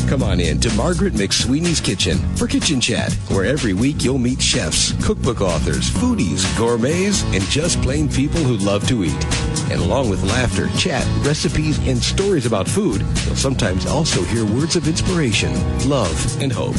Come on in to Margaret McSweeney's Kitchen for Kitchen Chat, where every week you'll meet chefs, cookbook authors, foodies, gourmets, and just plain people who love to eat. And along with laughter, chat, recipes, and stories about food, you'll sometimes also hear words of inspiration, love, and hope.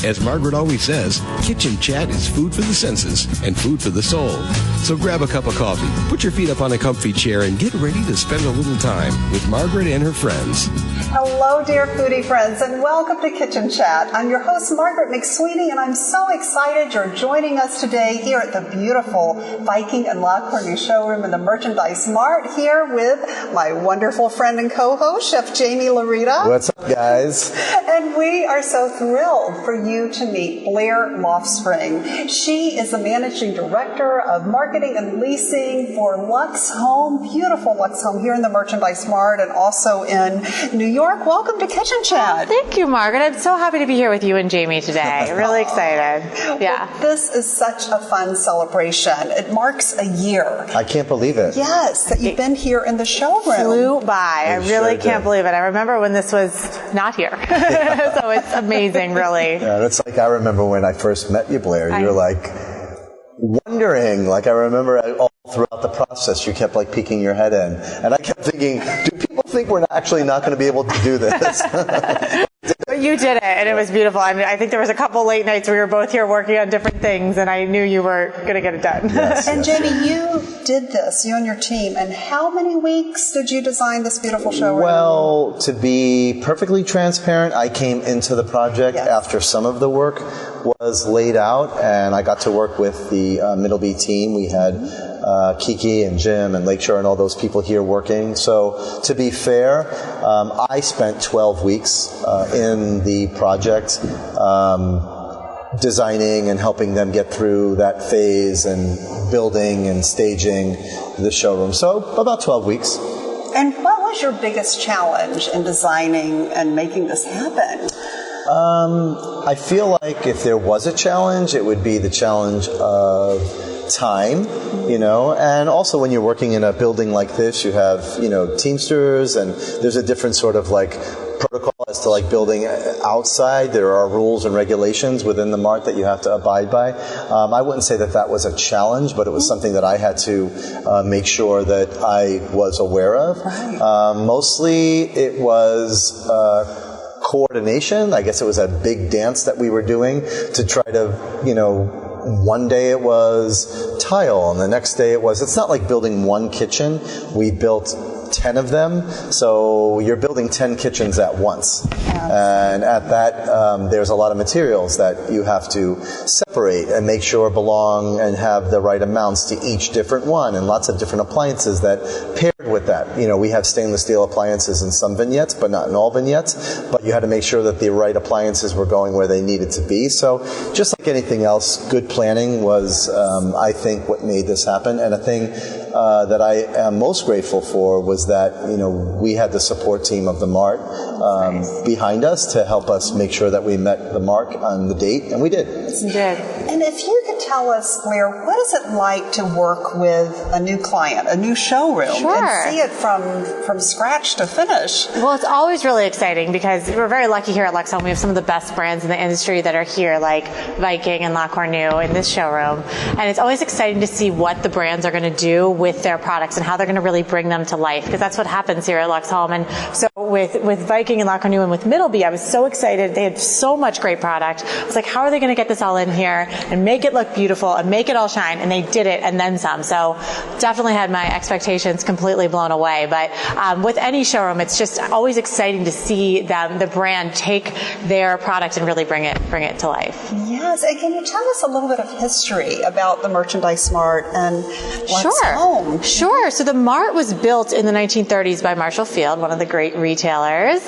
As Margaret always says, Kitchen Chat is food for the senses and food for the soul. So grab a cup of coffee, put your feet up on a comfy chair, and get ready to spend a little time with Margaret and her friends. Hello, dear foodie friends, and welcome to Kitchen Chat. I'm your host, Margaret McSweeney, and I'm so excited you're joining us today here at the beautiful Viking and La Cornue showroom in the Merchandise Mart, here with my wonderful friend and co-host, Chef Jamie Larita. What's up, guys? And we are so thrilled for you to meet Blair Loftspring. She is the Managing Director of Marketing and Leasing for LuxeHome, beautiful LuxeHome here in the Merchandise Mart and also in New York. Welcome to Kitchen Chat. Thank you, Margaret. I'm so happy to be here with you and Jamie today. Really excited. Yeah. Well, this is such a fun celebration. It marks a year. I can't believe it. Yes, that you've been here in the showroom. Flew by. I really can't believe it. I remember when this was not here. So it's amazing, really. Yeah, that's like I remember when I first met you, Blair. You were like wondering, like I remember all throughout the process, you kept like peeking your head in. And I kept thinking, do people think we're actually not going to be able to do this? But you did it, and it was beautiful. I mean, I think there was a couple late nights we were both here working on different things, and I knew you were going to get it done. Yes, and Jamie, you did this, you and your team, and how many weeks did you design this beautiful showroom? Well, to be perfectly transparent, I came into the project after some of the work was laid out, and I got to work with the Middleby team. We had Kiki and Jim and Lakeshore and all those people here working. So to be fair, I spent 12 weeks in the project designing and helping them get through that phase and building and staging the showroom. So about 12 weeks. And what was your biggest challenge in designing and making this happen? I feel like if there was a challenge, it would be the challenge of time, you know, and also when you're working in a building like this, you have, you know, Teamsters, and there's a different sort of like protocol as to like building outside. There are rules and regulations within the Mart that you have to abide by. I wouldn't say that that was a challenge, but it was something that I had to make sure that I was aware of. Mostly it was coordination. I guess it was a big dance that we were doing to try to, you know, one day it was tile and the next day it was, it's not like building one kitchen. We built 10 of them, so you're building 10 kitchens at once. And at that, there's a lot of materials that you have to separate and make sure belong and have the right amounts to each different one, and lots of different appliances that paired with that. You know, we have stainless steel appliances in some vignettes, but not in all vignettes, but you had to make sure that the right appliances were going where they needed to be. So just like anything else, good planning was, I think, what made this happen. And a thing that I am most grateful for was that, you know, we had the support team of the Mart behind us to help us make sure that we met the mark on the date, and we did. You did. And if you could tell us, Blair, what is it like to work with a new client, a new showroom, and see it from scratch to finish? Well, it's always really exciting because we're very lucky here at LuxeHome. We have some of the best brands in the industry that are here, like Viking and La Cornue in this showroom. And it's always exciting to see what the brands are going to do with their products and how they're going to really bring them to life, because that's what happens here at LuxeHome. And so with Viking and La Cornue and with Middleby, I was so excited. They had so much great product. I was like, how are they going to get this all in here and make it look beautiful and make it all shine? And they did it and then some. So definitely had my expectations completely blown away. But with any showroom, it's just always exciting to see them, the brand, take their product and really bring it to life. Yes, and can you tell us a little bit of history about the Merchandise Mart and LuxeHome? Sure. So the Mart was built in the 1930s by Marshall Field, one of the great retailers,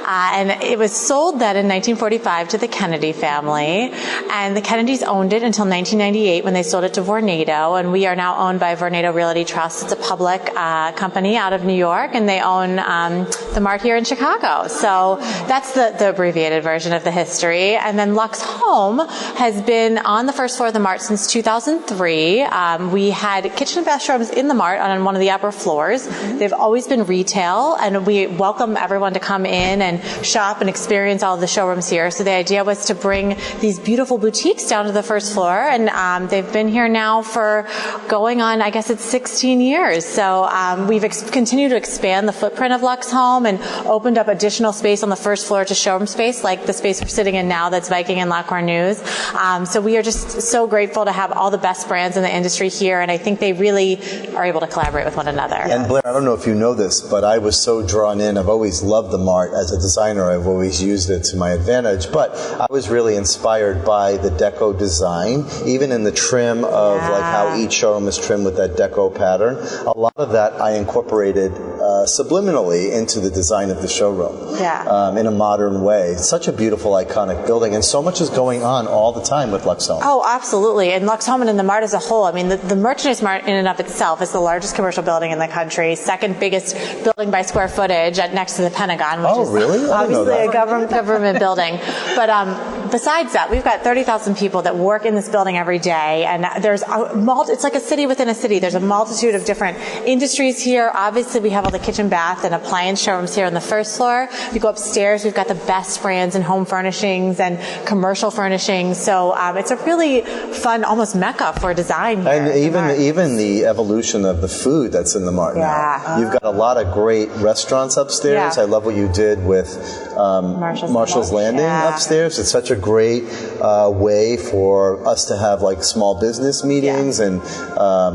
and it was sold then in 1945 to the Kennedy family, and the Kennedys owned it until 1998 when they sold it to Vornado, and we are now owned by Vornado Realty Trust. It's a public company out of New York, and they own the Mart here in Chicago. So that's the abbreviated version of the history. And then LuxeHome has been on the first floor of the Mart since 2003. We had kitchen and bathrooms in the Mart on one of the upper floors. They've always been retail, and we welcome welcome everyone to come in and shop and experience all of the showrooms here. So the idea was to bring these beautiful boutiques down to the first floor, and they've been here now for going on, I guess it's 16 years. So we've continued to expand the footprint of LuxeHome and opened up additional space on the first floor to showroom space, like the space we're sitting in now that's Viking and La Cornue's. So we are just so grateful to have all the best brands in the industry here, and I think they really are able to collaborate with one another. And Blair, I don't know if you know this, but I was so drawn in. I've always loved the Mart as a designer. I've always used it to my advantage, but I was really inspired by the deco design, even in the trim of like how each showroom is trimmed with that deco pattern. A lot of that I incorporated subliminally into the design of the showroom in a modern way. It's such a beautiful, iconic building, and so much is going on all the time with LuxeHome. Oh, absolutely. And LuxeHome and in the Mart as a whole, I mean, the Merchandise Mart in and of itself is the largest commercial building in the country, second biggest building by square footage next to the Pentagon, which is really? obviously a government building. But besides that, we've got 30,000 people that work in this building every day, and there's it's like a city within a city. There's a multitude of different industries here. Obviously, we have all the kitchen, bath, and appliance showrooms here on the first floor. We go upstairs, we've got the best brands in home furnishings and commercial furnishings. So it's a really fun, almost mecca for design here. And even the evolution of the food that's in the Mart now. You've got a lot of great restaurants upstairs. I love what you did with Marshall's Landing upstairs. It's such a great way for us to have like small business meetings and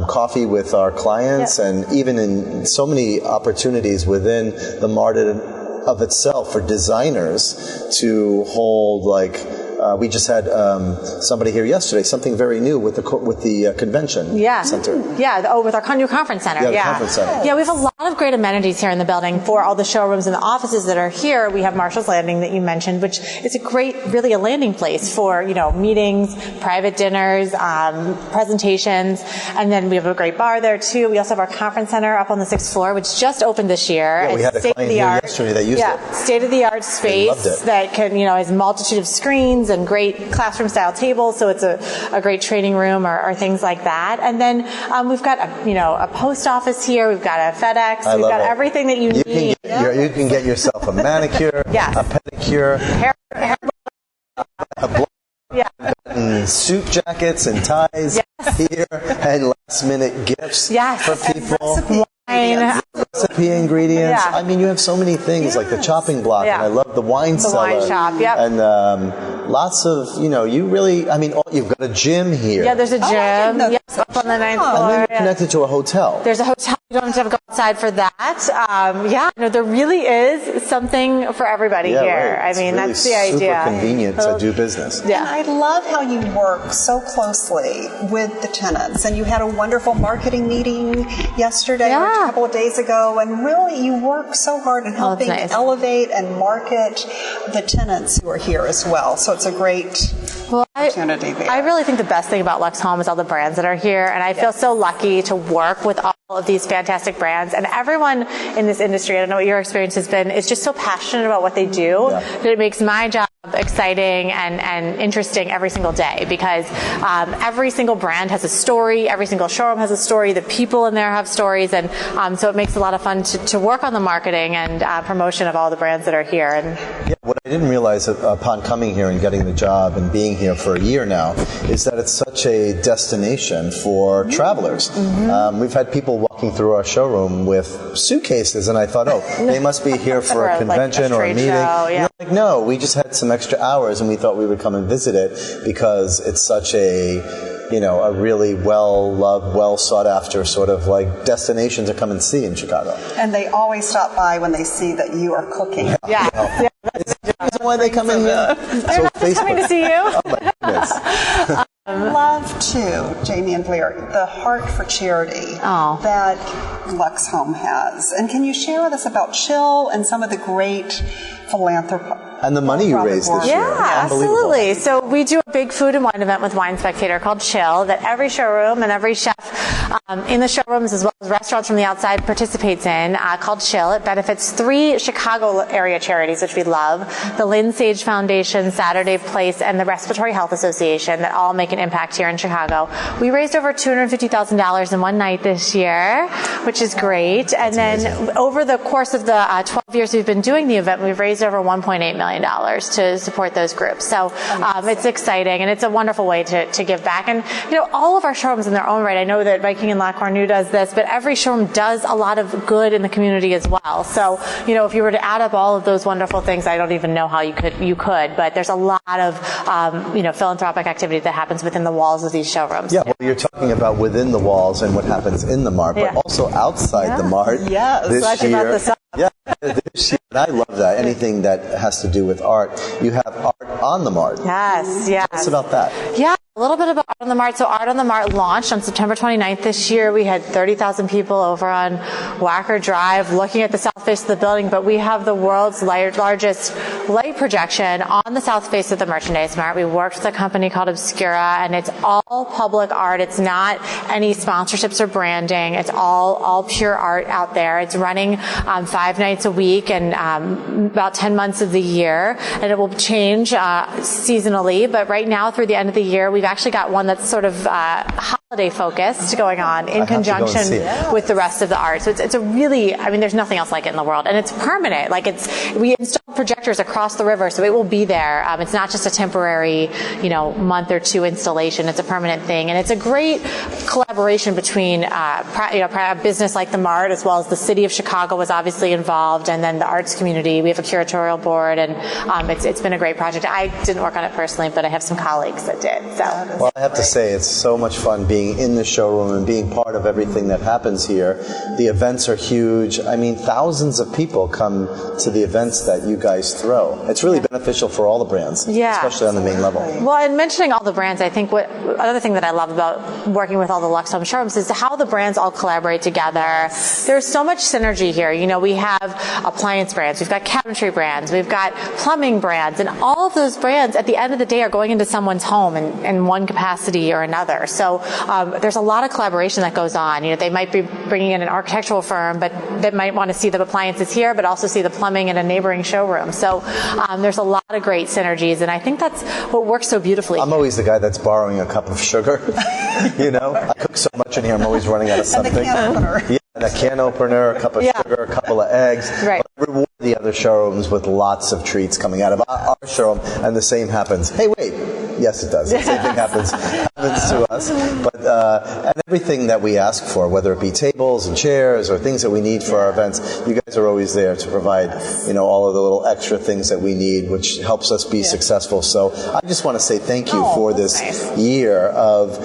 coffee with our clients, and even in so many opportunities within the Mart of itself for designers to hold we just had somebody here yesterday, something very new with the convention center. With our new conference center. The conference center. Yeah, we have a lot of great amenities here in the building for all the showrooms and the offices that are here. We have Marshall's Landing that you mentioned, which is really a landing place for, meetings, private dinners, presentations, and then we have a great bar there too. We also have our conference center up on the 6th floor, which just opened this year. Yeah, we had a client here yesterday that used it. State-of-the-art space that can, has a multitude of screens and great classroom-style tables, so it's a great training room or things like that. And then we've got a post office here. We've got a FedEx. We've got everything that you need. You can get yourself a manicure, a pedicure, suit jackets and ties here, and last-minute gifts for people. Recipe ingredients. I mean, you have so many things like the chopping block, and I love the wine cellar. Wine shop, and lots of, you've got a gym here. Yeah, there's a gym. Up on the 9th floor. And then you're connected to a hotel. There's a hotel. You don't have to go outside for that. There really is something for everybody here. Right. I mean, really that's the idea. Super convenient to do business. And I love how you work so closely with the tenants. And you had a wonderful marketing meeting yesterday or a couple of days ago, and really you work so hard in helping elevate and market the tenants who are here as well. So it's a great opportunity there. I really think the best thing about LuxeHome is all the brands that are here, and I feel so lucky to work with all of these fantastic brands, and everyone in this industry, I don't know what your experience has been, is just so passionate about what they do that it makes my job exciting and interesting every single day, because every single brand has a story, every single showroom has a story, the people in there have stories, and so it makes a lot of fun to work on the marketing and promotion of all the brands that are here. And what I didn't realize upon coming here and getting the job and being here for a year now is that it's such a destination for travelers. We've had people walking through our showroom with suitcases, and I thought, they must be here for a convention or a meeting. Like, no, we just had some extra hours, and we thought we would come and visit it because it's such a really well-loved, well-sought-after sort of like destination to come and see in Chicago. And they always stop by when they see that you are cooking. That's the reason why they come in here. They're not just coming to see you. Oh my goodness. Love too, Jamie and Blair, the heart for charity that LuxeHome has. And can you share with us about Chill and some of the great philanthropy? And the money you raised this year. Yeah, absolutely. So we do a big food and wine event with Wine Spectator called Chill that every showroom and every chef in the showrooms as well as restaurants from the outside participates in called Chill. It benefits 3 Chicago area charities, which we love, the Lynn Sage Foundation, Saturday Place, and the Respiratory Health Association that all make an impact here in Chicago. We raised over $250,000 in one night this year, which is great. And then over the course of the 12 years we've been doing the event, we've raised over $1.8 million to support those groups. So it's exciting, and it's a wonderful way to give back. And, all of our showrooms in their own right, I know that Viking and La Cornue does this, but every showroom does a lot of good in the community as well. So, if you were to add up all of those wonderful things, I don't even know how you could, but there's a lot of, philanthropic activity that happens within the walls of these showrooms. Yeah, well, you're talking about within the walls and what happens in the Mart, but also outside the Mart. Yes, this year. This year, and I love that. Anything that has to do with art. You have art on the Mart. Yes. Tell us about that. Yeah. A little bit about Art on the Mart. So Art on the Mart launched on September 29th this year. We had 30,000 people over on Wacker Drive looking at the south face of the building, but we have the world's largest light projection on the south face of the Merchandise Mart. We worked with a company called Obscura, and it's all public art. It's not any sponsorships or branding. It's all pure art out there. It's running 5 nights a week and about 10 months of the year, and it will change seasonally, but right now through the end of the year, we've actually got one that's sort of holiday focused going on in conjunction with the rest of the art. So it's a really, there's nothing else like it in the world, and it's permanent. We install projectors across the river, so it will be there. It's not just a temporary, month or 2 installation. It's a permanent thing, and it's a great collaboration between a business like the Mart as well as the city of Chicago was obviously involved, and then the arts community. We have a curatorial board, and it's been a great project. I didn't work on it personally, but I have some colleagues that did. So. Well, I have to say, it's so much fun being in the showroom and being part of everything that happens here. The events are huge. Thousands of people come to the events that you guys throw. It's really beneficial for all the brands, especially on the main level. Well, and mentioning all the brands, I think another thing that I love about working with all the LuxeHome showrooms is how the brands all collaborate together. There's so much synergy here. We have appliance brands, we've got cabinetry brands, we've got plumbing brands, and all of those brands at the end of the day are going into someone's home in one capacity or another. So there's a lot of collaboration that goes on. They might be bringing in an architectural firm, but they might want to see the appliances here, but also see the plumbing in a neighboring showroom. So there's a lot of great synergies, and I think that's what works so beautifully. I'm always the guy that's borrowing a cup of sugar. I cook so much in here, I'm always running out of something. And the can opener. And a can opener, a cup of sugar, a couple of eggs. Right. But I reward the other showrooms with lots of treats coming out of our showroom, and the same happens. Hey, wait. Yes, it does. The same thing happens to us. But and everything that we ask for, whether it be tables and chairs or things that we need for our events, you guys are always there to provide, all of the little extra things that we need, which helps us be successful. So I just want to say thank you for this year of,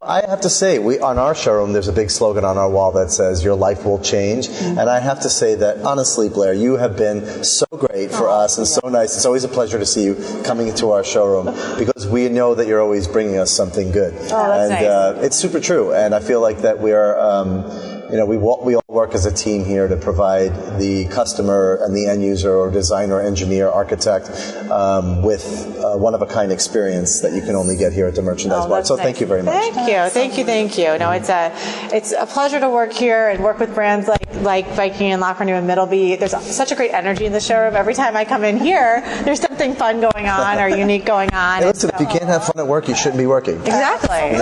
I have to say, on our showroom, there's a big slogan on our wall that says, "Your life will change." And I have to say that, honestly, Blair, you have been so great for us and so nice. It's always a pleasure to see you coming into our showroom, because we know that you're always bringing us something good. That's nice. It's super true, and I feel like that we are, we all work as a team here to provide the customer and the end user or designer, engineer, architect with one-of-a-kind experience that you can only get here at the Merchandise Mart. So thank you very much. Thank you. No, it's a pleasure to work here and work with brands like Viking and La Cornue and Middleby. There's such a great energy in the showroom. Every time I come in here, there's something fun going on or unique going on. Hey, listen, if you can't have fun at work, you shouldn't be working. Exactly.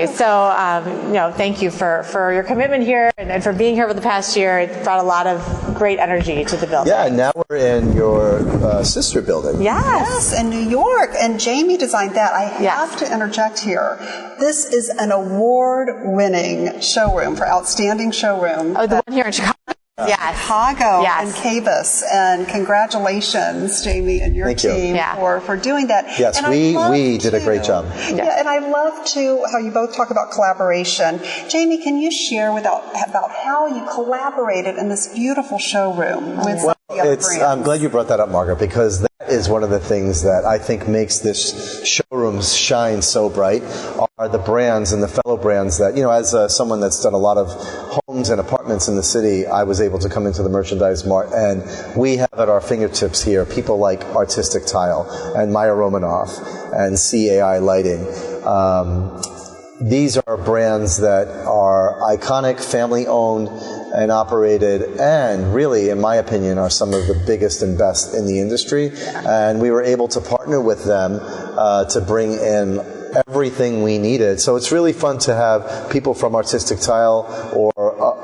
So, thank you for your commitment here and for being here over the past year. It brought a lot of great energy to the building. Yeah, and now we're in your sister building. Yes, in New York. And Jamie designed that. I have to interject here. This is an award-winning showroom for outstanding showroom. Oh, the one here in Chicago? Yes. Chicago and Cavis. And congratulations, Jamie, and your team for doing that. Yes, and we did a great job. Yeah, and I love, too, how you both talk about collaboration. Jamie, can you share about how you collaborated in this beautiful showroom with the other brands? I'm glad you brought that up, Margaret, because that is one of the things that I think makes this showroom shine so bright are the brands and the fellow brands that, as someone that's done a lot of homes and apartments in the city, I was able to come into the Merchandise Mart, and we have at our fingertips here people like Artistic Tile and Maya Romanoff and CAI Lighting. these are brands that are iconic, family-owned and operated, and really, in my opinion, are some of the biggest and best in the industry. And we were able to partner with them to bring in everything we needed. So it's really fun to have people from Artistic Tile or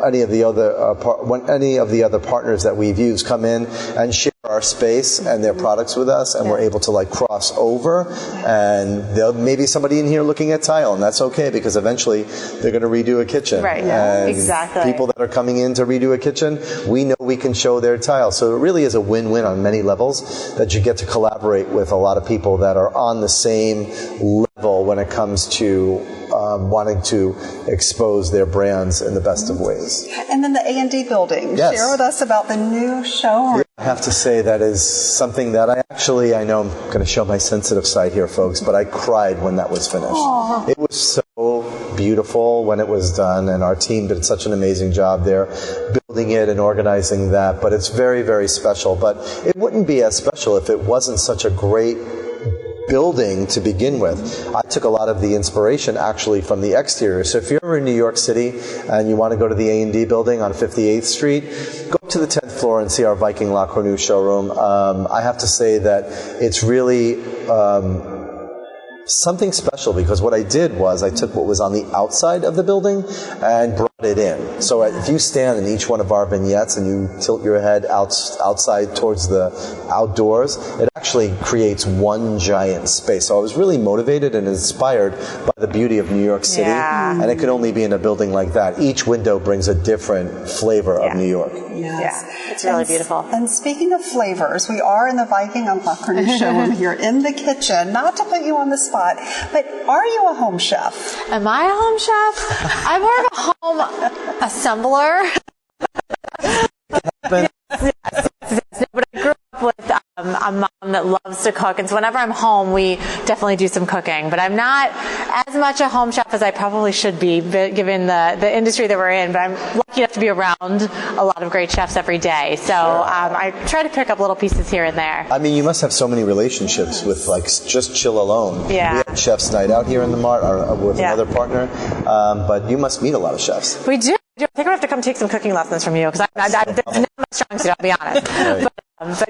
any of the other partners that we've used come in and share our space and their products with us, and we're able to like cross over. And there'll maybe somebody in here looking at tile, and that's okay because eventually they're going to redo a kitchen. Right. And exactly. people that are coming in to redo a kitchen, we know we can show their tile. So it really is a win-win on many levels that you get to collaborate with a lot of people that are on the same level when it comes to wanting to expose their brands in the best of ways. And then the A&D building. Yes. Share with us about the new showroom. I have to say that is something that I know I'm going to show my sensitive side here, folks, but I cried when that was finished. Aww. It was so beautiful when it was done, and our team did such an amazing job there building it and organizing that, but it's very, very special. But it wouldn't be as special if it wasn't such a great building to begin with. I took a lot of the inspiration actually from the exterior. So if you're ever in New York City and you want to go to the A&D building on 58th Street, go up to the 10th floor and see our Viking La Cornue showroom. I have to say that it's really something special, because what I did was I took what was on the outside of the building and brought it in. So if you stand in each one of our vignettes and you tilt your head outside towards the outdoors, it actually creates one giant space. So I was really motivated and inspired by the beauty of New York City, and it could only be in a building like that. Each window brings a different flavor of New York. Yes. Yeah, it's really beautiful. And speaking of flavors, we are in the Viking and La Cornue showroom here in the kitchen. Not to put you on the spot, but are you a home chef? Am I a home chef? I'm more of a home assembler. Yes, but I grew up with a mom that loves to cook, and so whenever I'm home, we definitely do some cooking. But I'm not as much a home chef as I probably should be, given the industry that we're in. But I'm lucky enough to be around a lot of great chefs every day. So I try to pick up little pieces here and there. I mean, you must have so many relationships with, like, just Chill Alone. Yeah. We had Chef's Night Out here in the Mart with another partner, but you must meet a lot of chefs. We do. I think I have to come take some cooking lessons from you, because that's not my strong suit, I'll be honest. Right. But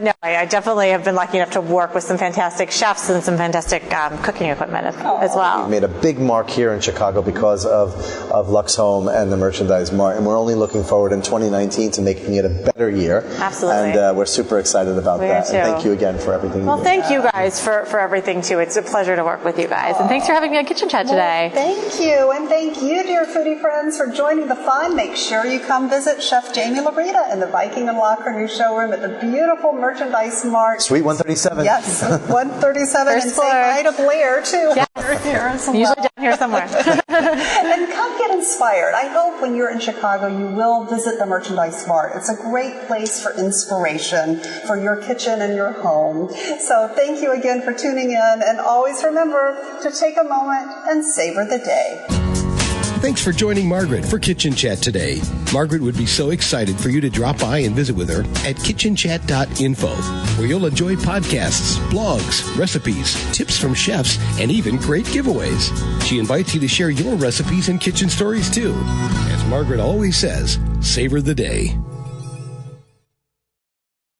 no, I definitely have been lucky enough to work with some fantastic chefs and some fantastic cooking equipment as well. We've made a big mark here in Chicago because of LuxeHome and the Merchandise Mart, and we're only looking forward in 2019 to making it a better year. Absolutely. And we're super excited about that. Too. And thank you again for everything you do. Well, thank you guys for everything, too. It's a pleasure to work with you guys. And thanks for having me on Kitchen Chat today. Well, thank you. And thank you, dear foodie friends, for joining the fun. Make sure you come visit Chef Jamie Larita in the Viking and La Cornue showroom at the beautiful Merchandise Mart. Suite 137. Yes, 137. And floor. say hi to Blair, too. Yes. Usually down here somewhere. And come get inspired. I hope when you're in Chicago, you will visit the Merchandise Mart. It's a great place for inspiration for your kitchen and your home. So thank you again for tuning in. And always remember to take a moment and savor the day. Thanks for joining Margaret for Kitchen Chat today. Margaret would be so excited for you to drop by and visit with her at kitchenchat.info, where you'll enjoy podcasts, blogs, recipes, tips from chefs, and even great giveaways. She invites you to share your recipes and kitchen stories too. As Margaret always says, savor the day.